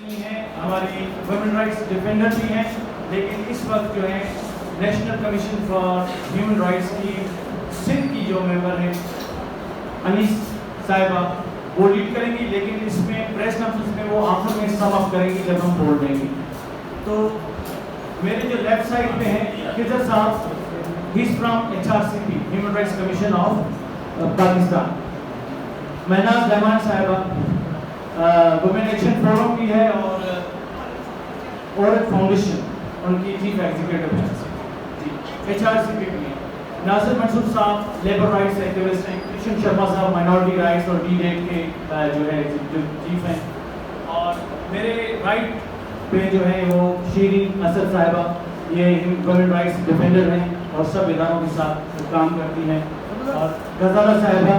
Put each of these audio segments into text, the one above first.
نہیں ہیں, ہماری ویمن رائٹس ڈیفینڈر بھی ہیں, لیکن اس وقت جو ہے national commission for human rights کی سندھ کی جو ممبر ہیں انیس صاحبہ وہ لیڈ کریں گی, لیکن اس میں پریس کانفرنس میں وہ آخر میں سم اپ کریں گی جب ہم بول دیں گے. تو میرے جو لیفٹ سائڈ پہ ہیں خضر صاحب, he is from HRCP human rights commission of Pakistan. Mehnaz Rehman صاحبہ وومن ایکشن فورم کی ہے اور عورت فاؤنڈیشن ان کی چیف ایگزیکٹو ہے جی, HRCP بھی ہے. ناصر منصور صاحب لیبر رائٹس ایکٹیوسٹ ہیں. کرشن شرما صاحب مائنورٹی رائٹس اور D-Date کے جو ہے چیف ہیں. اور میرے رائٹ پہ جو ہے وہ شیرین اسد صاحبہ, یہ وومن رائٹس ڈیفینڈر ہیں اور سب اداروں کے ساتھ کام کرتی ہیں. اور غزالہ صاحبہ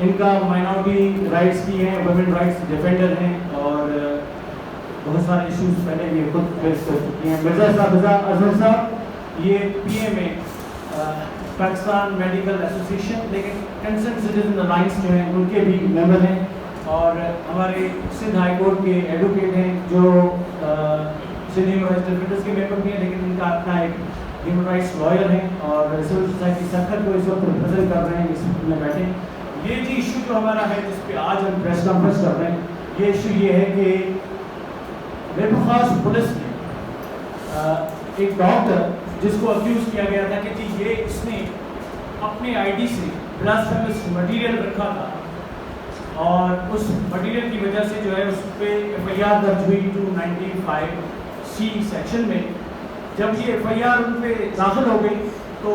ان کا مائنورٹی رائٹس کی ہیں, وومن رائٹس ڈیفینڈر ہیں اور بہت سارے ایشوز پہلے یہ خود فیس کر چکی ہیں. مرزا صاحب اظہر صاحب یہ PMA پاکستان میڈیکل ایسوسیشن, لیکن کنسرن سٹیزن الائنس جو ہیں ان کے بھی ممبر ہیں. اور ہمارے سندھ ہائی کورٹ کے ایڈوکیٹ ہیں جو سندھ ہیومن رائٹس ڈیفینڈرز کے ممبر بھی ہیں, لیکن ان کا اپنا ایک ہیومن رائٹس لائر ہیں اور سول سوسائٹی سرکل کو اس وقت ریپرزینٹ کر رہے ہیں اس میں بیٹھے. یہ جی ایشو جو ہمارا ہے جس پہ آج ہم پریس کانفرنس کر رہے ہیں, یہ ایشو یہ ہے کہ خاص پولیس نے ایک ڈاکٹر جس کو اکیوز کیا گیا تھا کہ جی یہ اس نے اپنے ID سے بلاسفیمس مٹیریل رکھا تھا اور اس مٹیریل کی وجہ سے جو ہے اس پہ FIR درج ہوئی 295C سیکشن میں. جب یہ FIR ان پہ داخل ہو گئی تو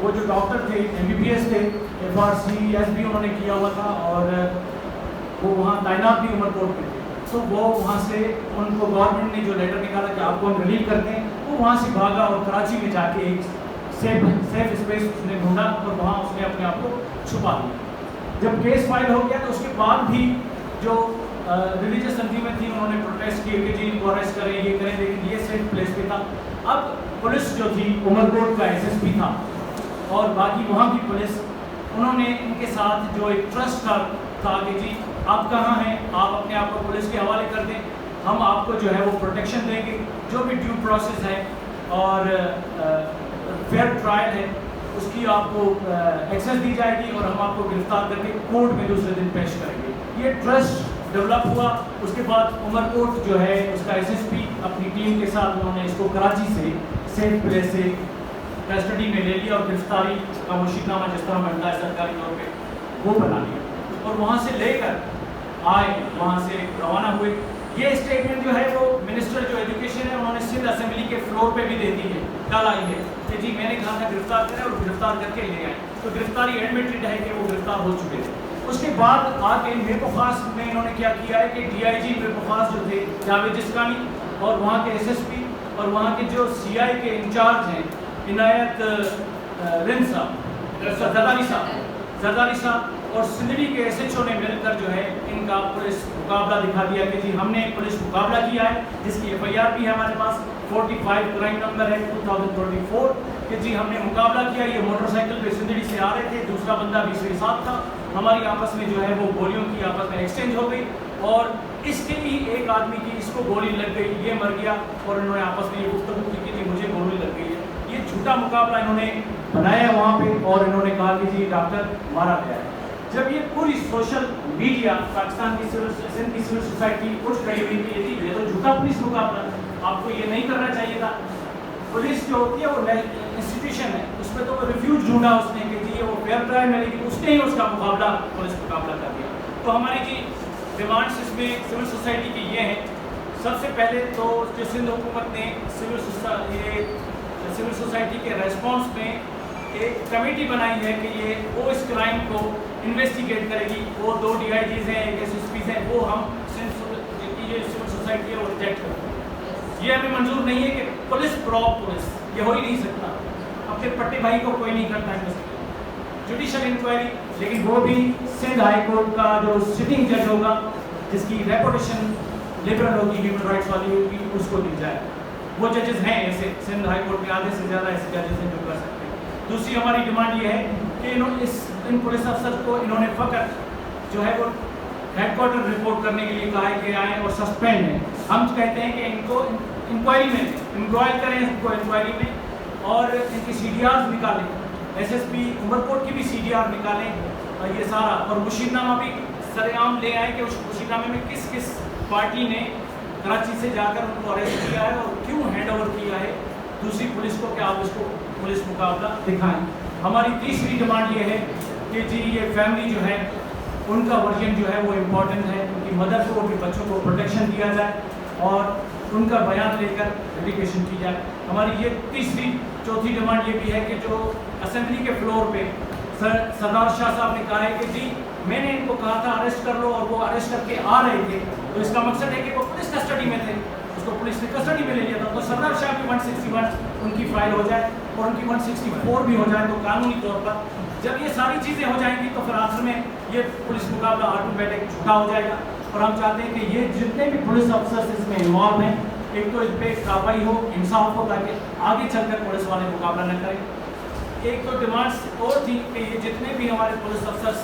وہ جو ڈاکٹر تھے MBBS تھے, FRCS بھی انہوں نے کیا ہوا تھا اور وہ وہاں تعینات بھی عمر کوٹ میں تھے, تو وہ وہاں سے ان کو گورنمنٹ نے جو لیٹر نکالا کہ آپ کو ہم ریلیو کرتے ہیں, وہ وہاں سے بھاگا اور کراچی میں جا کے ایک سیف اسپیس اس نے ڈھونڈا اور وہاں اس نے اپنے آپ کو چھپا لیا. جب کیس فائل ہو گیا تو اس کے بعد بھی جو ریلیجیس تنظیمیں تھیں انہوں نے پروٹیسٹ کیے کہ جی ان کو اریسٹ کریں, یہ کریں, لیکن یہ سیف پلیس پہ تھا. اب پولیس جو تھی عمر کوٹ کا SSP تھا اور باقی وہاں کی پولیس, انہوں نے ان کے ساتھ جو ایک ٹرسٹ تھا کہ جی آپ کہاں ہیں, آپ اپنے آپ کو پولیس کے حوالے کر دیں, ہم آپ کو جو ہے وہ پروٹیکشن دیں گے, جو بھی ڈیو پروسیس ہے اور فیئر ٹرائل ہے اس کی آپ کو ایکسیس دی جائے گی اور ہم آپ کو گرفتار کر کے کورٹ میں دوسرے دن پیش کریں گے. یہ ٹرسٹ ڈیولپ ہوا. اس کے بعد عمر کوٹ جو ہے اس کا SSP اپنی ٹیم کے ساتھ انہوں نے اس کو کراچی سے سیف پلیس سے کسٹڈی میں لے لیا اور گرفتاری کا مشیر نامہ جس طرح بنتا ہے سرکاری طور پہ وہ بنا لیا اور وہاں سے لے کر آئے, وہاں سے روانہ ہوئے. یہ اسٹیٹمنٹ جو ہے وہ منسٹر جو ایجوکیشن ہے انہوں نے سندھ اسمبلی کے فلور پہ بھی دے دی ہے, کل آئی ہے کہ جی میں نے کہا تھا گرفتار کریں اور گرفتار کر کے لے آئے. تو گرفتاری ایڈمیٹڈ ہے کہ وہ گرفتار ہو چکے تھے. اس کے بعد آ کے میرے خاص میں انہوں نے کیا کیا ہے کہ DIG میرے خاص جو تھے جاوید جسکانی اور وہاں کے SSP اور وہاں کے جو CI کے انچارج ہیں عنایت رن صاحب, زرداری صاحب اور سندھڑی کے SHO نے مل کر جو ہے ان کا پولیس مقابلہ دکھا دیا کہ جی ہم نے پولیس مقابلہ کیا ہے, جس کی FIR بھی ہے ہمارے پاس, 45 کرائم نمبر ہے 2024 کہ جی ہم نے مقابلہ کیا. یہ موٹر سائیکل پہ سندھڑی سے آ رہے تھے, دوسرا بندہ بھی اس کے ساتھ تھا, ہماری آپس میں جو ہے وہ گولیوں کی آپس میں ایکسچینج ہو گئی اور اس کے بھی ایک آدمی کی اس کو گولی لگ گئی, یہ مر گیا اور انہوں نے آپس میں یہ گفتگو کی کہ جی مجھے گولی لگ گئی ہے. یہ جھوٹا مقابلہ انہوں نے بنایا وہاں پہ اور انہوں نے کہا کہ جی ڈاکٹر مارا گیا ہے. جب یہ پوری سوشل میڈیا پاکستان کی سول سوسائٹی اٹھ کھڑی ہوئی کہ یہ تو جھوٹا پولیس مقابلہ, آپ کو یہ نہیں کرنا چاہیے تھا. پولیس جو ہوتی ہے وہ انسٹیٹیوشن ہے, اس میں تو ریفیوج ڈھونڈا اس نے کہ جی وہ فیئر ٹرائل ہے, لیکن اس نے ہی اس کا مقابلہ پولیس مقابلہ کر دیا. تو ہماری جی ڈیمانڈس اس میں سول سوسائٹی کی یہ ہیں. سب سے پہلے تو جو سندھ حکومت نے سول سوسائٹی کے ریسپانس میں ایک کمیٹی بنائی ہے کہ وہ اس کرائم کو انویسٹیگیٹ کرے گی. وہ 2 DIGs ہیں, ایک SSPs ہیں, وہ ہم سول سوسائٹی ہے وہ ریجیکٹ کرتے ہیں. یہ ہمیں منظور نہیں ہے کہ پولیس پولیس یہ ہو ہی نہیں سکتا. اپنے پٹے بھائی کو کوئی نہیں کرتا ہے جوڈیشل انکوائری, لیکن وہ بھی سندھ ہائی کورٹ کا جو سٹنگ جج ہوگا جس کی ریپوٹیشن لبرل ہوگی, ہیومن رائٹس والی ہوگی, اس کو دی جائے. وہ ججز ہیں ایسے سندھ ہائی کورٹ میں آدھے سے زیادہ ایسے ججز ہیں جو کر سکتے ہیں. دوسری ہماری ڈیمانڈ یہ ہے کہ ان پولیس افسر کو انہوں نے فقط جو ہے وہ हेड क्वार्टर रिपोर्ट करने के लिए कहा है कि आए और सस्पेंड है। हम कहते हैं कि इनको इंक्वायरी में इन्वॉल्व करें, इनको इंक्वायरी में, और इनकी CDRs निकालें, SSP उमरकोट की भी CDR निकालें, और ये सारा, और मुशीरनामा भी सरेआम ले आए कि उस मुशीरनामे में किस किस पार्टी ने कराची से जाकर उनको अरेस्ट किया है और क्यों हैंड ओवर किया है दूसरी पुलिस को, कि आप इसको पुलिस मुकाबला दिखाएं। हमारी तीसरी डिमांड ये है कि जी ये फैमिली जो है उनका वर्जन जो है वो इम्पोर्टेंट है, उनकी मदर को, उनके बच्चों को प्रोटेक्शन दिया जाए और उनका बयान लेकर वेरिफिकेशन की जाए। हमारी ये चौथी डिमांड ये भी है कि जो असेंबली के फ्लोर पे सरदार शाह साहब ने कहा है कि जी मैंने इनको कहा था अरेस्ट कर लो, और वो अरेस्ट करके आ रहे थे, तो इसका मकसद है कि वो पुलिस कस्टडी में थे, उसको पुलिस ने कस्टडी में ले लिया था, तो सरदार शाह की 161 उनकी फाइल हो जाए और उनकी 164 भी हो जाए, तो कानूनी तौर पर जब ये सारी चीज़ें हो जाएंगी तो फिर आखिर में ये पुलिस मुकाबला ऑटोमेटिक छूटा हो जाएगा। और हम चाहते हैं कि ये जितने भी पुलिस अफसर इसमें इन्वॉल्व हैं, एक तो इस पर कार्रवाई हो, इंसाफ हो, ताकि आगे चलकर पुलिस वाले मुकाबला न करें। एक तो डिमांड्स और थी कि ये जितने भी हमारे पुलिस अफसर,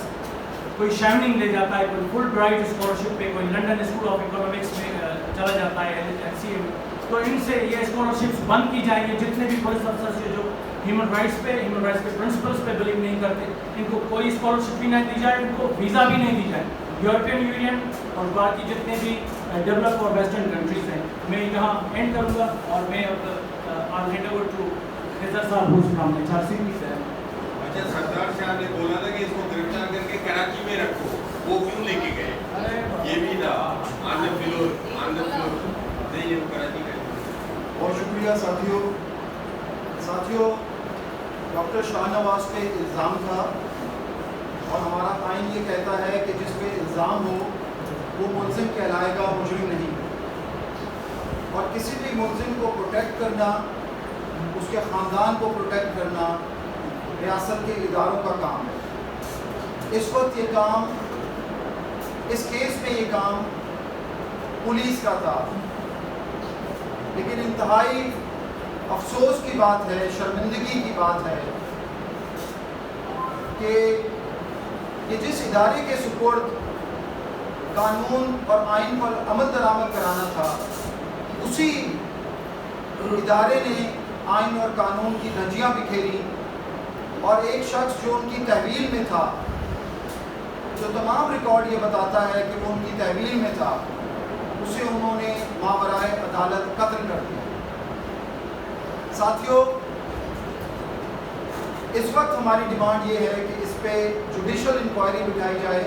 कोई शाइनिंग ले जाता है, कोई फुल ब्राइट स्कॉलरशिप पे, कोई लंदन स्कूल ऑफ इकोनॉमिक्स में चला जाता है LCA में, तो इनसे ये स्कॉलरशिप्स बंद की जाएंगी। जितने भी पुलिस अफसर जो ह्यूमन राइट्स पे प्रिंसिपल्स पे बिलीव नहीं करते, इनको कोई स्कॉलरशिप भी नहीं दी जाए, इनको वीज़ा भी नहीं दी जाए। यूरोपियन यूनियन और बाकी जितने भी डेवलप और वेस्टर्न कंट्रीज हैं, मैं यहाँ एंड करूँगा और मैं अब आई हैंड ओवर टू खिजर साहब हुज फ्रॉम HRCP से। अच्छा, सरदार शाह ने बोला था कि इसको गिरफ्तार करके कराची में रखो, वो क्यों लेके गए? ये भी था ऑन द फ्लोर नहीं, ये कराची गए। बहुत शुक्रिया साथियों, डॉक्टर शाहनवाज पे इल्ज़ाम था और हमारा आइन ये कहता है कि जिस पे इल्ज़ाम हो वो मुलजिम कहलाएगा, मुजरिम नहीं। और किसी भी मुलजिम को प्रोटेक्ट करना, उसके ख़ानदान को प्रोटेक्ट करना रियासत के इदारों का काम है। इस वक्त ये काम, इस केस में ये काम पुलिस का था, लेकिन इंतहाई अफसोस की बात है, शर्मिंदगी की बात है कि ये जिस इदारे के सुपुर्द कानून और आइन पर अमल दरामद कराना था, उसी इदारे ने आइन और कानून की धज्जियाँ बिखेरी और एक शख्स जो उनकी तहवील में था, जो तमाम रिकॉर्ड ये बताता है कि वो उनकी तहवील में था, उसे उन्होंने मावराए अदालत कत्ल कर दिया। साथियों, इस वक्त हमारी डिमांड ये है कि इस पे जुडिशल इंक्वायरी बिठाई जाए,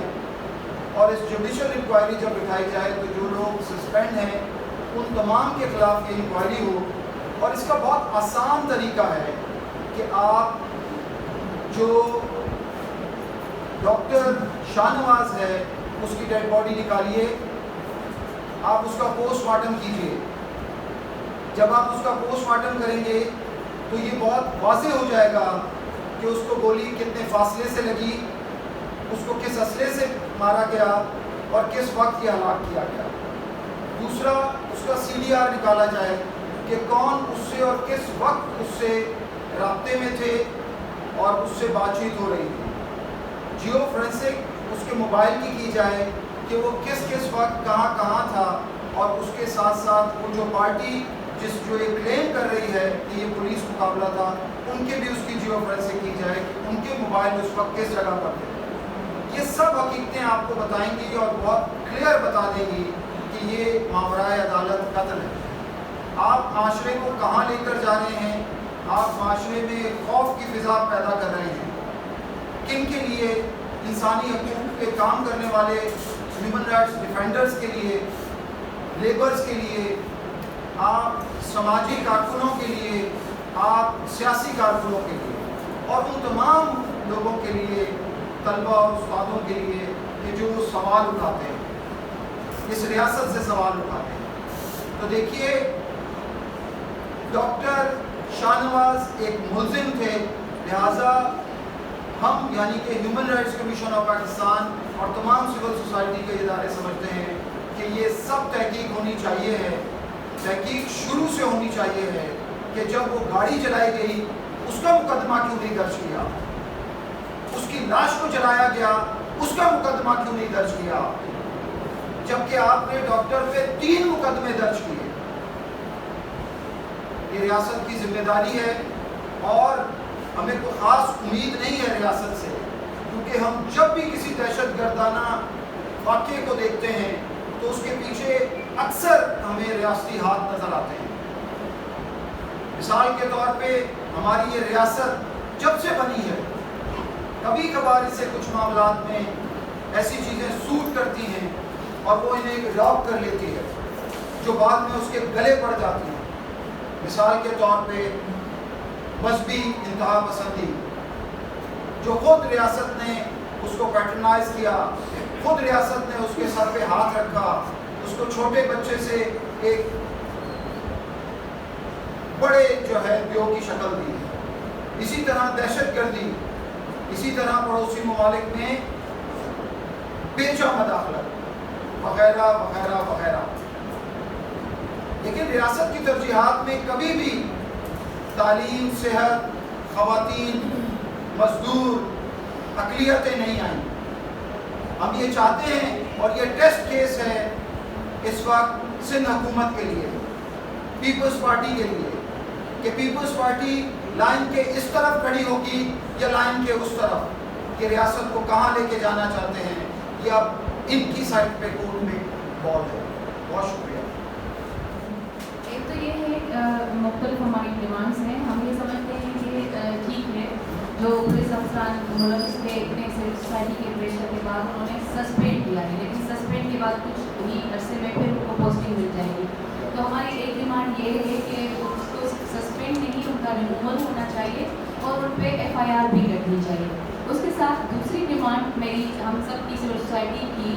और इस जुडिशल इंक्वायरी जब बिठाई जाए तो जो लोग सस्पेंड हैं उन तमाम के ख़िलाफ़ ये इंक्वायरी हो। और इसका बहुत आसान तरीका है कि आप जो डॉक्टर शाहनवाज है उसकी डेड बॉडी निकालिए, आप उसका पोस्टमार्टम कीजिए। जब आप उसका पोस्टमार्टम करेंगे तो ये बहुत वाज़ेह हो जाएगा कि उसको गोली कितने फासले से लगी, उसको किस असले से मारा गया और किस वक्त ये हलाक किया गया। दूसरा, उसका CDR निकाला जाए कि कौन उससे और किस वक्त उससे राब्ते में थे और उससे बातचीत हो रही थी। जियो फोरेंसिक उसके मोबाइल की जाए कि वो किस किस वक्त कहाँ था, और उसके साथ साथ वो जो पार्टी जो ये क्लेम कर रही है कि ये पुलिस मुकाबला था, उनके भी उसकी जियो फोरेंसिक की जाए कि उनके मोबाइल उस वक्त किस जगह पर थे। ये सब हकीकतें आपको बताएंगी और बहुत क्लियर बता देंगी कि ये मावराए अदालत कत्ल है। आप माशरे को कहाँ लेकर जा रहे हैं? आप माशरे में खौफ की फ़िज़ा पैदा कर रहे हैं। किन के लिए? इंसानी हकूक़ पे काम करने वाले ह्यूमन राइट्स डिफेंडर्स के लिए, लेबर्स के लिए, आप समाजी कारकुनों के लिए, आप सियासी कारकुनों के लिए, और उन तमाम लोगों के लिए, तलबा और उस्तादों के लिए कि जो सवाल उठाते हैं, इस रियासत से सवाल उठाते हैं। तो देखिए, डॉक्टर शाहनवाज एक मुलजिम थे, लिहाजा हम यानी कि human rights commission of Pakistan और तमाम सिविल सोसाइटी के इदारे समझते हैं कि ये सब तहकीक होनी चाहिए है। तहकीक शुरू से होनी चाहिए है कि जब वो गाड़ी जलाई गई उसका मुकदमा क्यों नहीं दर्ज किया, उसकी लाश को जलाया गया उसका मुकदमा क्यों नहीं दर्ज किया, جبکہ آپ نے ڈاکٹر پہ 3 مقدمے درج کیے. یہ ریاست کی ذمہ داری ہے اور ہمیں کوئی خاص امید نہیں ہے ریاست سے، کیونکہ ہم جب بھی کسی دہشت گردانہ واقعے کو دیکھتے ہیں تو اس کے پیچھے اکثر ہمیں ریاستی ہاتھ نظر آتے ہیں. مثال کے طور پہ ہماری یہ ریاست جب سے بنی ہے، کبھی کبھار اسے کچھ معاملات میں ایسی چیزیں سوٹ کرتی ہیں اور وہ انہیں اڈاپٹ کر لیتی ہے جو بعد میں اس کے گلے پڑ جاتی ہیں. مثال کے طور پہ مذہبی انتہا پسندی، جو خود ریاست نے اس کو پیٹرنائز کیا، خود ریاست نے اس کے سر پہ ہاتھ رکھا، اس کو چھوٹے بچے سے ایک بڑے جو ہے دیو کی شکل دی. اسی طرح دہشت گردی، اسی طرح پڑوسی ممالک میں بیجا مداخلت وغیرہ وغیرہ وغیرہ. لیکن ریاست کی ترجیحات میں کبھی بھی تعلیم، صحت، خواتین، مزدور، اقلیتیں نہیں آئیں. ہم یہ چاہتے ہیں اور یہ ٹیسٹ کیس ہے اس وقت سندھ حکومت کے لیے، پیپلز پارٹی کے لیے، کہ پیپلز پارٹی لائن کے اس طرف کھڑی ہوگی یا لائن کے اس طرف، کہ ریاست کو کہاں لے کے جانا چاہتے ہیں. یہ اب ان کی سائڈ پہ کورٹ میں بال ہے. بہت شکریہ. ایک تو یہ ہے مختلف ہماری ڈیمانڈس ہیں. ہم یہ سمجھتے ہیں کہ ٹھیک ہے جو پولیس افسران ملوث تھے اتنے سول سوسائٹی کے پریشر کے بعد انہوں نے سسپینڈ کیا ہے، لیکن سسپینڈ کے بعد کچھ ہی عرصے میں پھر ان کو پوسٹنگ مل جائے گی. تو ہماری ایک ڈیمانڈ یہ ہے کہ اس کو سسپینڈ نہیں، ان کا ریموول ہونا چاہیے اور ان پہ FIR بھی کرنی چاہیے. اس کے ساتھ دوسری ڈیمانڈ میری ہم سب کی سول سوسائٹی کی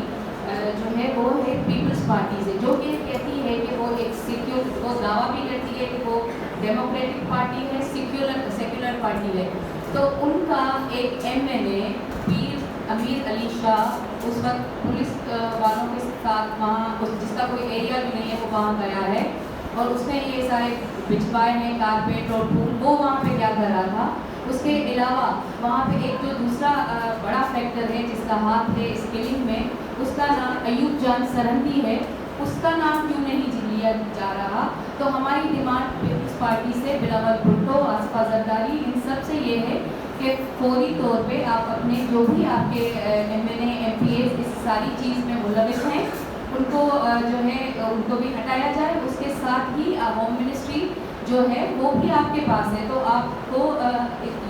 جو ہے وہ ہے پیپلز پارٹی سے، جو کہ کہتی ہے کہ وہ ایک سیکیولر، وہ دعویٰ بھی کرتی ہے کہ وہ ڈیموکریٹک پارٹی ہے، سیکولر پارٹی ہے. تو ان کا ایک MLA پیر امیر علی شاہ اس وقت پولیس والوں کے ساتھ وہاں، جس کا کوئی ایریا بھی نہیں ہے، وہ وہاں گیا ہے اور اس نے یہ سارے بچھوائے ہیں کارپیٹ اور پھول، وہ وہاں پہ کیا کر رہا تھا. اس کے علاوہ وہاں پہ ایک جو دوسرا بڑا فیکٹر ہے جس کا ہاتھ ہے اس کلنگ میں، اس کا نام ایوب جان سرہندی ہے. اس کا نام کیوں نہیں لیا جا رہا؟ تو ہماری ڈیمانڈ پیپلز پارٹی سے بلاول بھٹو، آصفہ زرداری، ان سب سے یہ ہے کہ فوری طور پہ آپ اپنے جو بھی آپ کے MLA MPAs اس ساری چیز میں ملوث ہیں ان کو جو ہے ان کو بھی ہٹایا جائے. اس کے ساتھ ہی ہوم منسٹری جو ہے وہ بھی آپ کے پاس ہے، تو آپ کو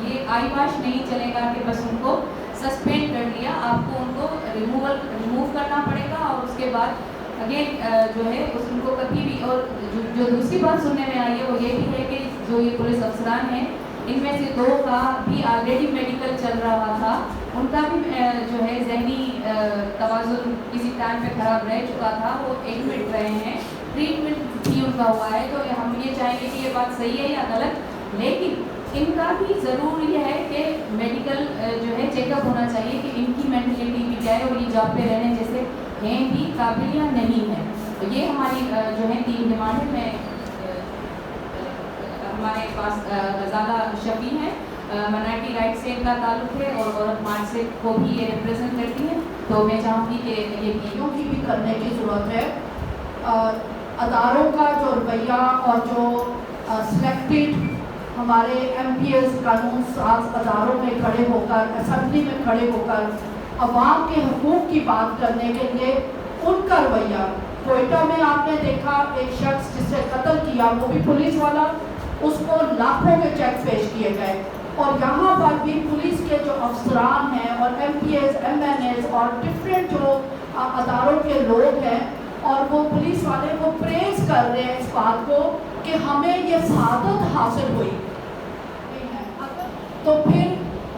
یہ آئی واش نہیں چلے گا کہ بس ان کو سسپینڈ کر لیا. آپ کو ان کو ریموو کرنا پڑے گا اور اس کے بعد اگین جو ہے ان کو کبھی بھی. اور جو دوسری بات سننے میں آئی ہے وہ یہ بھی ہے کہ جو یہ پولیس افسران ہیں ان میں سے 2 کا بھی آلریڈی میڈیکل چل رہا تھا، ان کا بھی جو ہے ذہنی توازن کسی ٹائم پہ خراب رہ چکا تھا، وہ ایڈمٹ رہے ہیں، ٹریٹمنٹ بھی ان کا ہوا ہے. تو ہم یہ چاہیں گے کہ یہ بات صحیح ہے یا غلط، لیکن ان کا بھی ضروری ہے کہ میڈیکل جو ہے چیک اپ ہونا چاہیے کہ ان کی مینٹلٹی بھی کیا ہے اور یہ جاب پہ رہنے جیسے ہیں بھی قابل یا نہیں ہے. تو یہ ہماری جو ہے 3 ڈیمانڈ ہے. میں ہمارے پاس غزالہ شفیع ہیں، مائنارٹی رائٹ سے ان کا تعلق ہے اور عورت مارچ سے کو بھی یہ ریپرزینٹ کرتی ہیں. تو میں چاہوں گی کہ یہ چیزوں کی بھی کرنے کی ضرورت ہے. اداروں کا جو رویہ اور جو سلیکٹڈ ہمارے MPAs قانون ساز اداروں میں کھڑے ہو کر، اسمبلی میں کھڑے ہو کر عوام کے حقوق کی بات کرنے کے لیے ان کا رویہ. کوئٹہ میں آپ نے دیکھا ایک شخص جس سے قتل کیا، وہ بھی پولیس والا، اس کو لاکھوں کے چیک پیش کیے گئے. اور یہاں پر بھی پولیس کے جو افسران ہیں اور MPAs MNAs اور ڈفرینٹ جو اداروں کے لوگ ہیں اور وہ پولیس والے وہ پریز کر رہے ہیں اس بات کو کہ ہمیں یہ سعادت حاصل ہوئی. تو پھر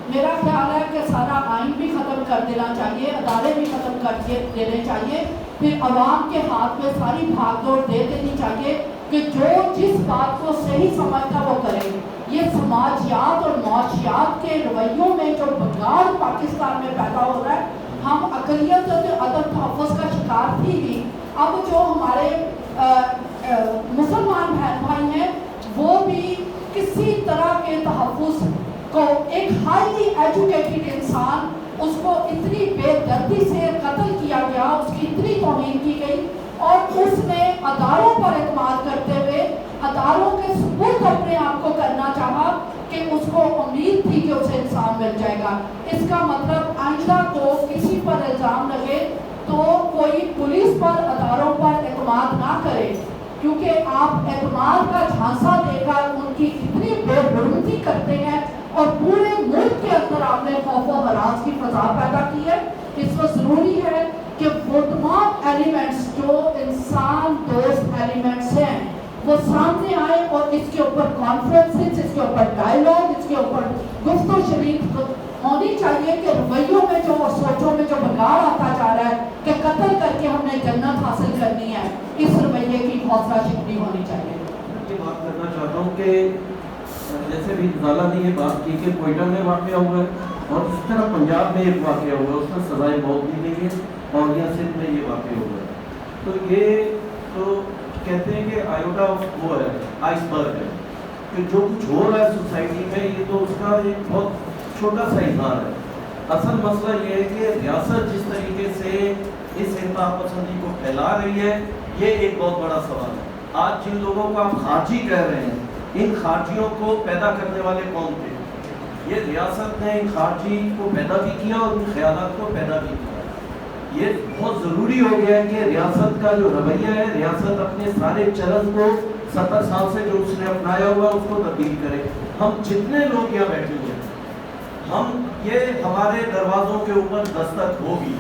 میرا خیال ہے کہ سارا آئین بھی ختم کر دینا چاہیے، ادارے بھی ختم کر دینے چاہیے، پھر عوام کے ہاتھ میں ساری بھاگ دوڑ دے دینی چاہیے کہ جو جس بات کو صحیح سمجھتا وہ کرے. یہ سماجیات اور معاشیات کے رویوں میں جو بگاڑ پاکستان میں پیدا ہو رہا ہے، ہم اقلیت اور عدم تحفظ کا شکار تھی ہی. اب جو ہمارے مسلمان بہن بھائی ہیں وہ بھی کسی طرح کے تحفظ کو، ایک ہائیلی ایجوکیٹڈ انسان اس کو اتنی بے دردی سے قتل کیا گیا، اس کی اتنی तौहीन की गई और उसने अदारों पर एतमाद करते हुए अदारों के सुपुर्द अपने आप को करना चाहा कि उसको उम्मीद थी कि उसे इंसान मिल जाएगा। इसका मतलब आइंदा को किसी पर इल्ज़ाम लगे तो कोई पुलिस पर अदारों पर एतमाद ना करे, क्योंकि आप एतमाद का झांसा देकर उनकी इतनी बेबुनियादी करते हैं और पूरे मुल्क के अंदर आपने खौफ व हरास की फजा पैदा की है। इस वक्त ज़रूरी है कि वो तमाम एलिमेंट्स जो इंसान दोस्त एलिमेंट्स हैं वो सामने आए और इसके ऊपर कॉन्फ्रेंसेस, इसके ऊपर डायलॉग, इसके ऊपर गुफ्तगू शरीक होनी चाहिए कि रवैयों में जो और सोचों में जो बिगाड़ आता जा रहा है कि कत्ल करके हमने जन्नत हासिल करनी है, इस रवैये की हौसला शिकनी होनी चाहिए। ये बात करना चाहता हूँ कि जैसे भी ज़ाला ने ये बात की कि कोयटा में वाक़या हुआ है और इस तरह पंजाब में एक वाक़या हुआ है, उसमें सज़ाए मौत दी गई है और यहाँ सिंध में ये वाक़या हुआ है। तो ये तो कहते हैं कि आयोटा ऑफ वो है, आइसबर्ग है, कि जो कुछ हो रहा है सोसाइटी में ये तो उसका एक बहुत छोटा सा इज़हार है। असल मसला ये है कि रियासत जिस तरीके से इस इंतहा पसंदी को फैला रही है, ये एक बहुत बड़ा सवाल है। आज जिन लोगों को आप खारजी कह रहे हैं, इन खारजियों को पैदा करने वाले कौन थे? ये रियासत ने इन खारजी को पैदा भी किया और उन ख्यालात को पैदा भी किया। ये बहुत ज़रूरी हो गया है कि रियासत का जो रवैया है, रियासत अपने सारे चलन को 70 साल से जो उसने अपनाया हुआ है उसको तब्दील करे। हम जितने लोग यहाँ बैठे हुए हैं, हम ये हमारे दरवाज़ों के ऊपर दस्तक होगी।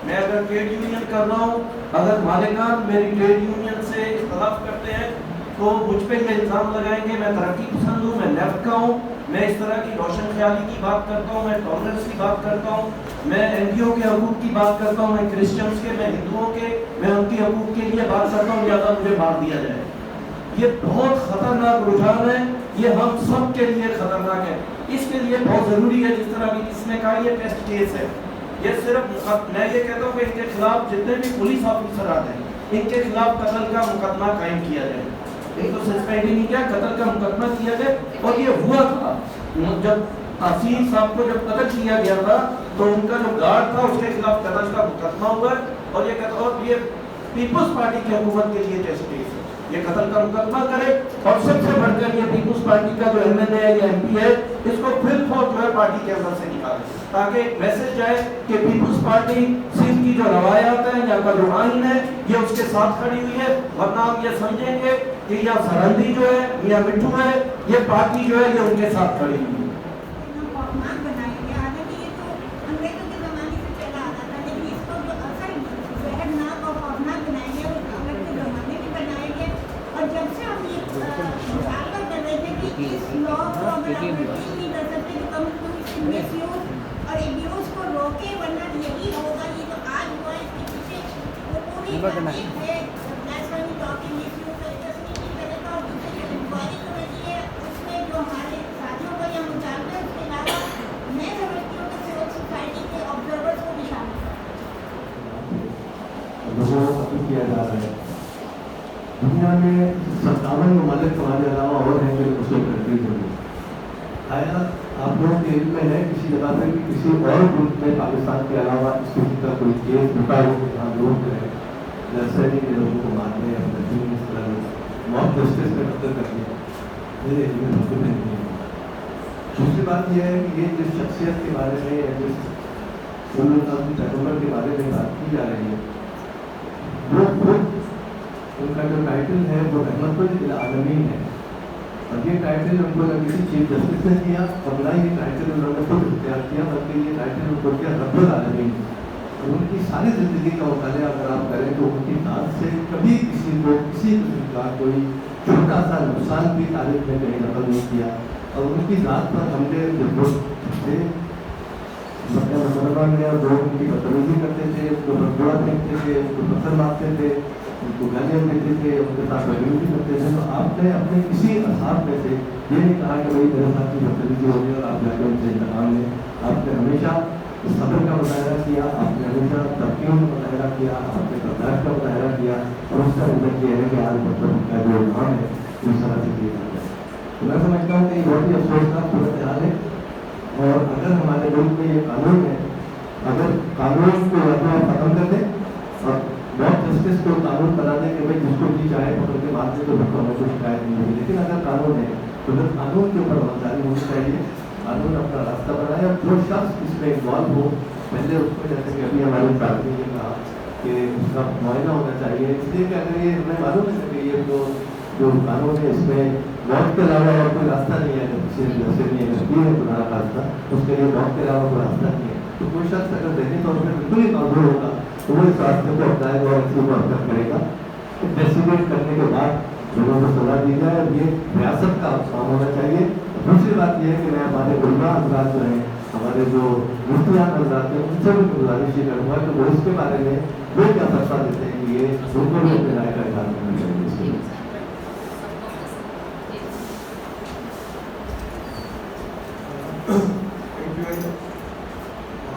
मैं अगर ट्रेड यूनियन कर रहा हूँ, अगर मालिकान मेरी ट्रेड यूनियन से इख्तलाफ करते हैं तो मुझ पे ये इल्ज़ाम लगाएंगे मैं तरक्की पसंद हूँ, मैं लेफ्ट का हूँ, मैं इस तरह की रोशन ख्याली की बात करता हूँ, मैं टॉलरेंस की बात करता हूँ, मैं एनजीओ के हकूक़ की बात करता हूँ, मैं क्रिश्चियंस के, मैं हिंदुओं के, मैं उनकी हकूक़ के लिए बात करता हूँ, ज़्यादा मुझे मार दिया जाए। ये बहुत ख़तरनाक रुझान है, ये हम सब के लिए ख़तरनाक है। इसके लिए बहुत ज़रूरी है, जिस तरह अभी इसने कहा, ये टेस्ट केस है। ये सिर्फ मैं ये कहता हूँ कि इनके खिलाफ जितने भी पुलिस ऑफिसर आते हैं, इनके खिलाफ कत्ल का मुकदमा कायम किया जाए। इनको सस्पेंड ही नहीं किया, कत्ल का मुकदमा किया जाए। और ये हुआ था जब आसीम साहब को जब कत्ल किया गया था तो उनका जो गार्ड था उसके खिलाफ कत्ल का मुकदमा हुआ और ये पीपल्स पार्टी की हुकूमत के लिए टेस्ट केस है। ये कत्ल का मुकदमा करे और सबसे बढ़कर ये पीपल्स पार्टी का जो एमएलए है या एमपी है, इसको फिल फॉर जो है पार्टी के अंदर से निकाले, ताकि एक मैसेज जाए कि पीपल्स पार्टी सिंध की जो रवायात है, यहाँ का जो आइन है, ये उसके साथ खड़ी हुई है। वरना हम ये समझेंगे कि या सरहदी जो है, या मिट्ठू है, ये पार्टी जो है ये उनके साथ खड़ी हुई है। किया जा रहा है। दुनिया में 57 ममालिक हमारे अलावा और हैं जो मुस्लिम कंट्रीज में। आया आप लोगों के इल्म में है किसी जगह पे कि किसी और मुल्क में पाकिस्तान के अलावा इस किस्म का कोई केस उठा हो जहाँ लोग करें नर्सरी के लोगों को मारने या नर्सरी इस तरह मौत जस्टिस में कत्ल कर दिया, मेरे इल्म में बिल्कुल नहीं है। दूसरी बात यह है कि ये जिस शख्सियत के बारे में या जिस पैगम्बर के बारे में बात की जा रही है, वो खुद उनका जो टाइटल है वो रहमतुल आलमीन है। और ये टाइटल उनको न किसी चीफ जस्टिस ने दिया और न ये टाइटल उन्होंने खुद इख्तियार किया, बल्कि ये टाइटल उनको दिया रब्बुल आलमीन। और उनकी सारी ज़िंदगी का मुताला अगर आप करें तो उनकी जात से कभी किसी को किसी किस्म का कोई छोटा सा नुकसान भी तारीख में कहीं नकल नहीं किया। और उनकी जात पर हमले जो थे मुसलमान में और लोग उनकी बदतमीजी करते थे, उनको बददुआ फेंकते थे, उनको पत्थर मारते थे, उनको गालियाँ देते थे, उनके साथ बदतमीजी करते थे। तो आपने अपने किसी असहाब में से ये नहीं कहा कि भाई मेरे साथ की बदतमीजी हो गई और आप जाके उनसे इंतकाम लें। आपने हमेशा सब्र का मुजाहरा किया, आपने हमेशा तरक्कियों का मुजाहरा किया, आपने बर्दाश्त का मुजाहरा किया और उसका रिजल्ट ये है कि आज मतलब का जो नाम है उस तरह से किया जाता है। तो मैं समझता हूँ कि बहुत ही अफसोसनाक सूरत हाल है। और अगर हमारे मुल्क में ये कानून है, अगर कानून को या तो आप ख़त्म कर दें और जस्टिस को कानून बना दें कि भाई जिसको भी चाहे पकड़ के मार दे तो हमें कोई शिकायत नहीं होगी, लेकिन अगर कानून है तो फिर कानून के ऊपर अमलदारी होनी चाहिए, कानून अपना रास्ता बनाए और जो शख्स इसमें इन्वॉल्व हो पहले उसको, जैसे कि अभी हमारे साथी ने कहा कि उसका मुआयना होना चाहिए, इसलिए कि अगर ये हमें मालूम है कि ये जो कानून है इसमें मौत के अलावा और कोई रास्ता नहीं है, जैसे नहीं है पुराना रास्ता, उसके लिए मौत के अलावा कोई रास्ता नहीं है, तो कोई शख्स अगर ज़हनी तौर पर बिल्कुल ही कमज़ोर होगा तो वो इस रास्ते को अपनाएगा और इसी को हरकत करेगा। इन्वेस्टिगेट करने के बाद लोगों को सजा दी जाए और ये रियासत का काम होना चाहिए। दूसरी बात यह है कि मैं हमारे गुलमा हजरात जो हैं, हमारे जो मुफ्तियान हजरात हैं, उनसे भी गुजारिश ये करूँगा कि वो इसके बारे में वो क्या फैसला देते हैं कि ये उनको भी अपने राय का इजहार करना चाहिए।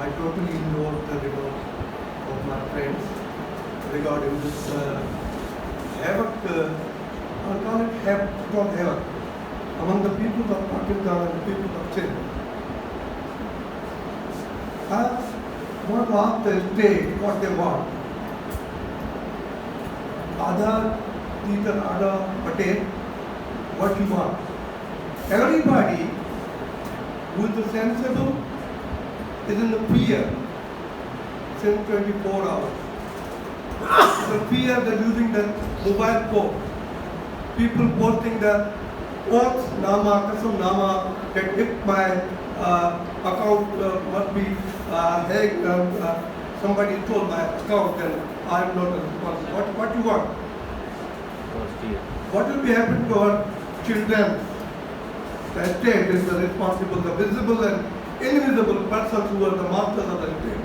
I totally ignore the report of my friends regarding this havoc, I call it havoc among the people of Pakistan and the people of China. I want to ask the state what they want. Teacher Ada Patel, what you want? Everybody who is sensible is in the fear since 24 hours. The fear that using the mobile phone, people posting the oath nama, kasam nama, that if my account must be hacked, somebody stole my account, then I am not responsible. What you want? What will be happening to our children? The state is the responsible, the visible and invisible persons who are the masters of the state.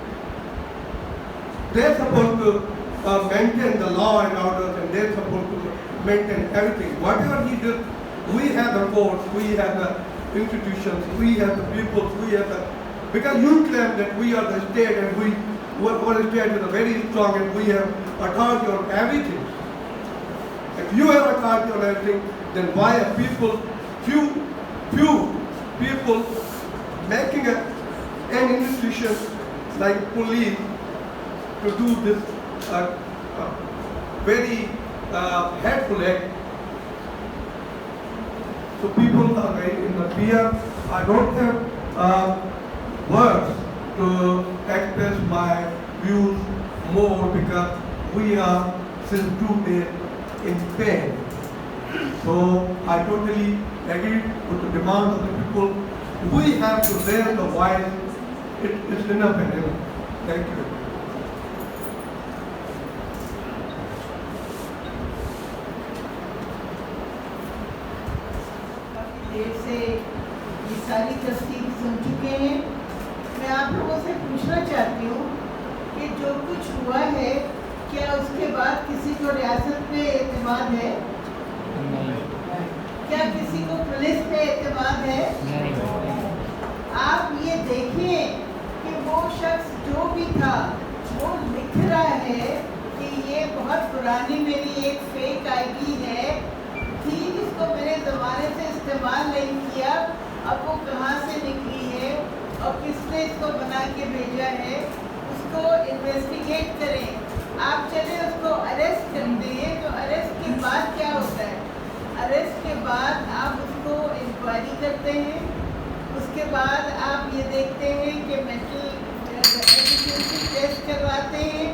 They are supposed to maintain the law and order, and they are supposed to maintain everything. Whatever he did, we have the courts, we have the institutions, we have the people, we have the... Because you claim that we are the state and our state is very strong and we have authority on everything. If you have authority on everything, then why are few people making an institution like police to do this very hateful act? So people are very in the fear. I don't have words to express my views more because we are since 2 days in pain. So I totally agree with the demand of the people. We have to raise the voice. It's enough and enough. Thank you. देर से ये सारी तस्दीक सुन चुके हैं। मैं आप लोगों से पूछना चाहती हूँ कि जो कुछ हुआ है, क्या उसके बाद किसी को रियासत पे एतमाद है? क्या किसी को पुलिस पे एतमाद है? आप ये देखें कि वो शख्स जो भी था वो लिख रहा है कि ये बहुत पुरानी मेरी एक फेक आईडी है थी जिसको मैंने ज़माने से इस्तेमाल नहीं किया, अब वो कहाँ से निकली है और किसने इसको बना के भेजा है, उसको इन्वेस्टिगेट करें। आप चले उसको अरेस्ट कर दिए, तो अरेस्ट के बाद क्या होता है? अरेस्ट के बाद आप उसको इंक्वायरी करते हैं, उसके बाद आप ये देखते हैं कि मेंटल एजुकेशन टेस्ट करवाते हैं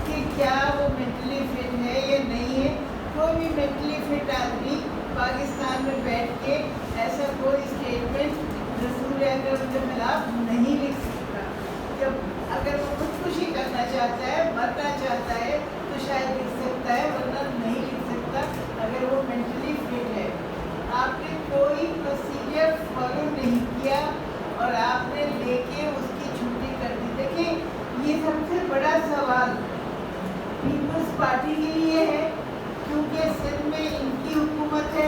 कि क्या वो मेंटली फिट है या नहीं है। कोई भी मेंटली फिट आदमी पाकिस्तान में बैठ के ऐसा कोई स्टेटमेंट रसूल अकरम के खिलाफ नहीं लिख सकता। जब अगर वो खुदकुशी करना चाहता है, मरना चाहता है, तो शायद लिख सकता है, वरना नहीं लिख सकता अगर वो मेंटली फिट है। आपने कोई प्रोसीजर फॉलो नहीं किया और आपने लेके उसकी छुट्टी कर दी। देखिए, ये सबसे बड़ा सवाल पीपल्स पार्टी के लिए है, क्योंकि सिंध में इनकी हुकूमत है।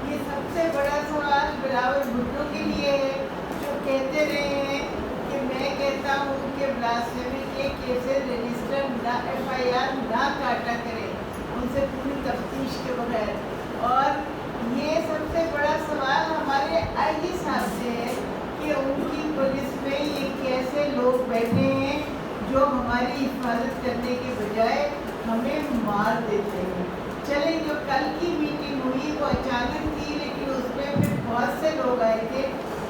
ये सबसे बड़ा सवाल बिलावल भुट्टो के लिए है, जो कहते रहे हैं कि मैं कहता हूँ कि ब्लास्फेमी के केसेस रजिस्टर ना FIR ना काटा करें उनसे पूरी तफ्तीश के बगैर। और ये सबसे बड़ा सवाल हमारे IG साहब से है कि उनकी पुलिस में ये कैसे लोग बैठे हैं जो हमारी हिफाजत करने के बजाय हमें मार देते हैं। चले जो कल की मीटिंग हुई वो अचानक थी, लेकिन उसमें फिर बहुत से लोग आए थे।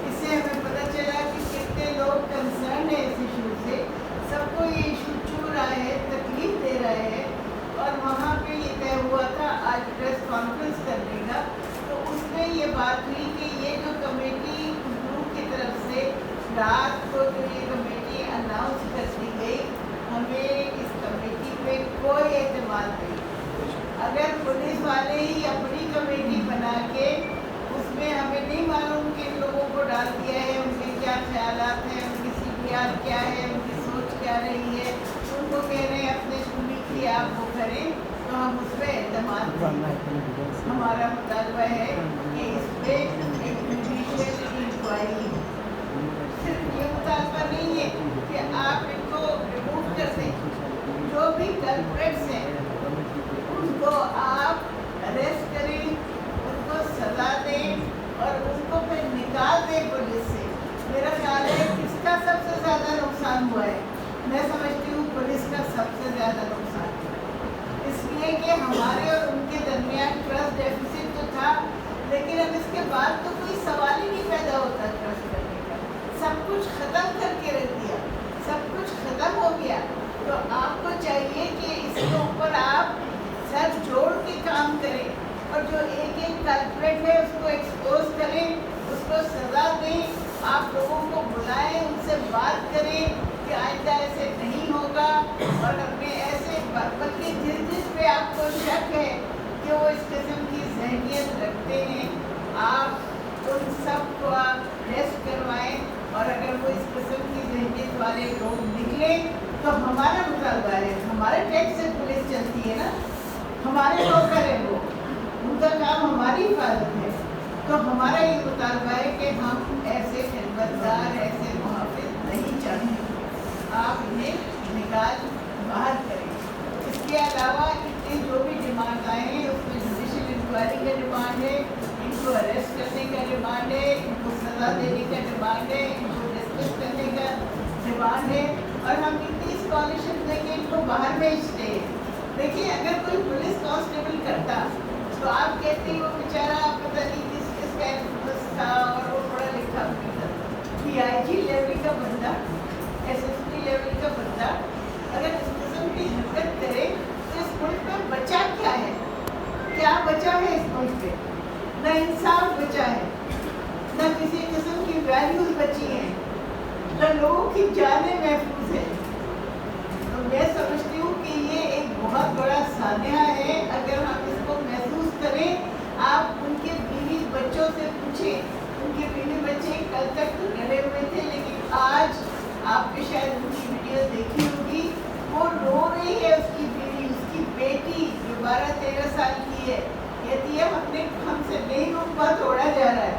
इससे हमें पता चला कि कितने लोग कंसर्न है इस इशू से, सबको ये इशू छू रहा है, तकलीफ दे रहा है। और वहाँ पे ये तय हुआ था आज प्रेस कॉन्फ्रेंस करने का, तो उसमें ये बात हुई कि ये जो कमेटी ग्रुप की तरफ से रात को जो ये कमेटी अनाउंस कर दी गई, हमें इस कमेटी पे कोई एतमाद नहीं। अगर पुलिस वाले ही अपनी कमेटी बना के उसमें हमें नहीं मालूम किन लोगों को डाल दिया है, उनके क्या ख्यालात हैं, उनकी CPR क्या है, उनकी सोच क्या रही है, उनको कह रहे हैं अपने कमेटी आप वो करें, तो हम उस पर एतमाद करें। हमारा मुतालबा है कि इस पर एक जुडिशियल इंक्वायरी, सिर्फ ये मुतालबा नहीं है कि आप इनको रिमूव कर दें, जो भी कल्प्रेट्स हैं उनको आप अरेस्ट करें, उनको सजा दें और उनको फिर निकाल दें पुलिस से। मेरा ख्याल है किसका सबसे ज़्यादा नुकसान हुआ है? मैं समझती हूँ पुलिस का सबसे ज़्यादा नुकसान, इसलिए कि हमारे और उनके दरमियान ट्रस्ट डेफिसिट तो था, लेकिन अब इसके बाद तो कोई सवाल ही नहीं पैदा होता ट्रस्ट करने का। सब कुछ ख़त्म करके रख दिया, सब कुछ ख़त्म हो गया। तो आपको चाहिए कि इसके ऊपर आप सर जोड़ के काम करें और जो एक एक कल्प्रेट है उसको एक्सपोज करें, उसको सज़ा दें, आप लोगों को बुलाएं, उनसे बात करें कि आइंदा ऐसे नहीं होगा। और अपने ऐसे बल्कि जिस पे आपको शक है कि वो इस किस्म की जहनियत रखते हैं, आप उन सब को टेस्ट करवाएं, और अगर वो इस किस्म की जहनियत वाले लोग निकलें तो हमारा मुतालबा है, हमारे टैक्स से पुलिस चलती है ना, हमारे लोग करें वो, उनका काम हमारी हिफाजत है। तो हमारा ये मुतालबा है कि हम ऐसे खिदमतगार, ऐसे मुहाफिज नहीं चाहते, आप इन्हें निकाल बाहर करें। इसके अलावा इतनी जो भी डिमांड आए हैं उसमें जुडिशियल इंक्वायरी का डिमांड है, इनको अरेस्ट करने का डिमांड है, इनको सज़ा देने का डिमांड है, इनको डिस्कस करने का डिमांड है, और हम इतनी स्कॉलरशिप देंगे इनको बाहर भेजते हैं। देखिए अगर कोई पुलिस कांस्टेबल करता तो आप कहते वो बेचारा पता नहीं किस था और वो पढ़ा लिखा भी था। DIG लेवल का बंदा, SSP लेवल का बंदा अगर इस किस्म की हरकत करे तो इस मुल्क में बचा क्या है? क्या बचा है इस मुल्क पे? न इंसाफ बचा है, न किसी किस्म की वैल्यूज बची हैं, न लोगों की जानें महफूज है। तो मैं समझती हूँ कि ये एक बहुत बड़ा सान्या है। अगर हम इसको महसूस करें, आप उनके बीवी बच्चों से पूछें, उनके बीवी बच्चे कल तक तो डरे हुए थे, लेकिन आज आपने शायद उनकी वीडियो देखी होगी, वो रो रही है, उसकी बीवी, उसकी बेटी जो 12-13 साल की है, कहती है हमसे नहीं रुपा तोड़ा जा रहा है,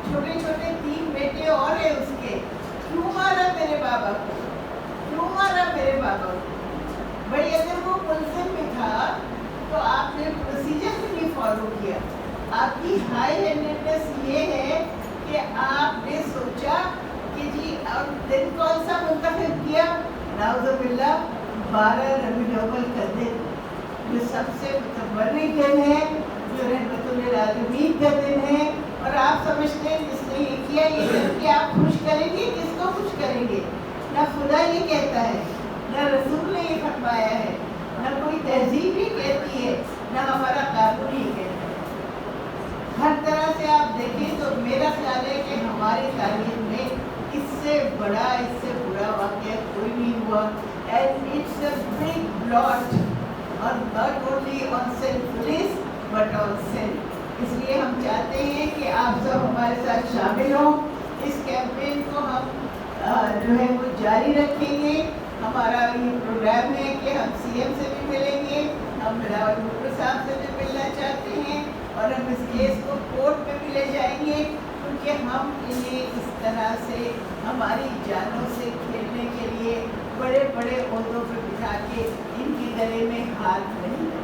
छोटे छोटे 3 बेटे और हैं उसके, क्यों मारा मेरे बाबा को, क्यों मारा मेरे बाबा को? भाई अगर वो मुल्ज़िम में था तो आपने प्रोसीजर भी नहीं फॉलो किया। आपकी हाई हैंडेडनेस ये है कि आपने सोचा कि जी अब दिन कौन सा मुंतखब किया, नाउज़ुबिल्ला 12 रबीउल अव्वल का दिन, जो सबसे मुतबर्रिक दिन है, जो रहमतुल आलमीन का दिन है, और आप समझते हैं जिसने ये किया ये करके आप खुश करेंगे, किसको खुश करेंगे? ना खुदा ये कहता है, ना रसूल ने ये फरमाया है, ना कोई तहजीब ही कहती है, ना हमारा कानून ही कहता है। हर तरह से आप देखें तो मेरा ख्याल है कि हमारी तारीख में इससे बड़ा, इससे बुरा वाक़या कोई नहीं हुआ। And it's a big blot और not only on self police but on self. इसलिए हम चाहते हैं कि आप सब हमारे साथ शामिल हों। इस कैंपेन को हम जो है वो जारी रखेंगे। हमारा ये प्रोग्राम है कि हम CM से भी मिलेंगे, हम बिलावल भुट्टो साहब से भी मिलना चाहते हैं, और हम इस केस को कोर्ट में भी ले जाएंगे, क्योंकि हम इन्हें इस तरह से हमारी जानों से खेलने के लिए बड़े बड़े ओहदों पर बिठा के इनके गले में हाथ नहीं लगाएंगे।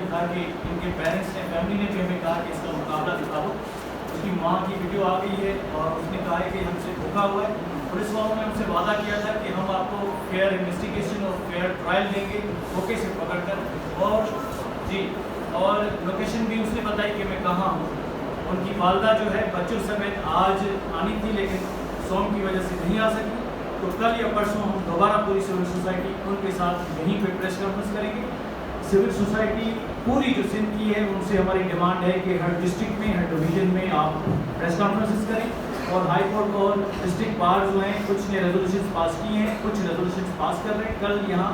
था कि इनके पेरेंट्स ने, फैमिली ने भी हमें कहा कि इसका मुकाबला दिखाओ। उसकी माँ की वीडियो आ गई है और उसने कहा है कि हमसे धोखा हुआ है। पुलिस वालों ने हमसे वादा किया था कि हम आपको फेयर इन्वेस्टिगेशन और फेयर ट्रायल देंगे धोखे से पकड़कर। और जी, और लोकेशन भी उसने बताई कि मैं कहाँ हूँ। उनकी वालदा जो है बच्चों समेत आज आनी थी, लेकिन सोम की वजह से नहीं आ सकी। तो कल या परसों हम दोबारा पूरी सिविल सोसाइटी उनके साथ यहीं पे प्रेस कॉन्फ्रेंस करेंगे। सिविल सोसाइटी पूरी जो सिंध की है उनसे हमारी डिमांड है कि हर डिस्ट्रिक्ट में, हर डिवीजन में आप प्रेस कॉन्फ्रेंसेस करें। और हाई कोर्ट और डिस्ट्रिक्ट बार जो हैं कुछ ने रेजोल्यूशन पास किए हैं, कुछ रेजोल्यूशन पास कर रहे हैं। कल यहाँ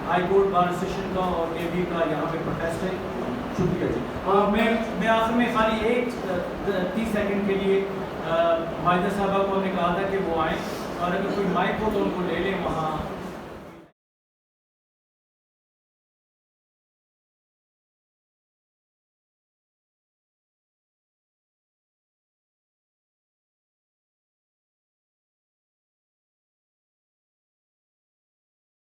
हाई कोर्ट बार एसोसिएशन का और केबी का यहाँ पे प्रोटेस्ट है। शुक्रिया जी। और मैं आखिर में खाली एक 30 सेकंड के लिए माहिदा साहबा को हमने कहा था कि वो आएँ और अगर कोई माइक हो तो उनको ले लें वहाँ